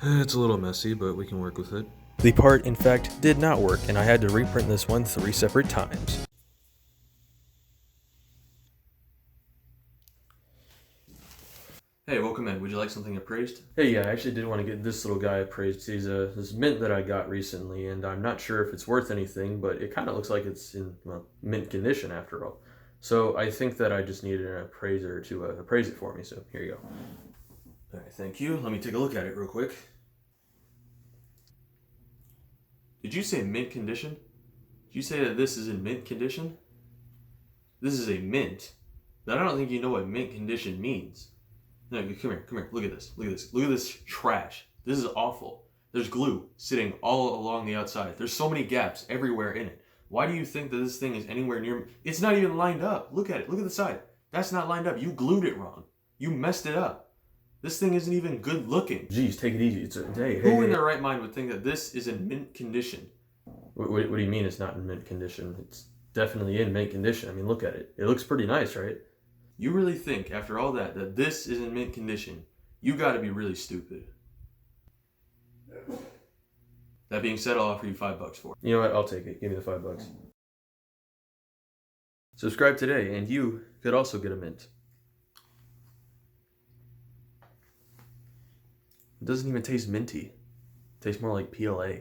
It's a little messy, but we can work with it. The part, in fact, did not work, and I had to reprint this one 3 separate times. Hey, welcome in. Would you like something appraised? Hey, yeah, I actually did want to get this little guy appraised. He's this mint that I got recently, and I'm not sure if it's worth anything, but it kind of looks like it's in, well, mint condition after all. So I think that I just needed an appraiser to appraise it for me, so here you go. All right, thank you. Let me take a look at it real quick. Did you say mint condition? Did you say that this is in mint condition? This is a mint. But I don't think you know what mint condition means. No, come here. Look at this. Look at this trash. This is awful. There's glue sitting all along the outside. There's so many gaps everywhere in it. Why do you think that this thing is anywhere near? It's not even lined up. Look at it. Look at the side. That's not lined up. You glued it wrong. You messed it up. This thing isn't even good looking. Jeez, take it easy. Who in their right mind would think that this is in mint condition? What do you mean it's not in mint condition? It's definitely in mint condition. I mean, look at it. It looks pretty nice, right? You really think, after all that this is in mint condition? You gotta be really stupid. That being said, I'll offer you $5 for it. You know what? I'll take it. Give me the $5. Subscribe today, and you could also get a mint. It doesn't even taste minty. It tastes more like PLA.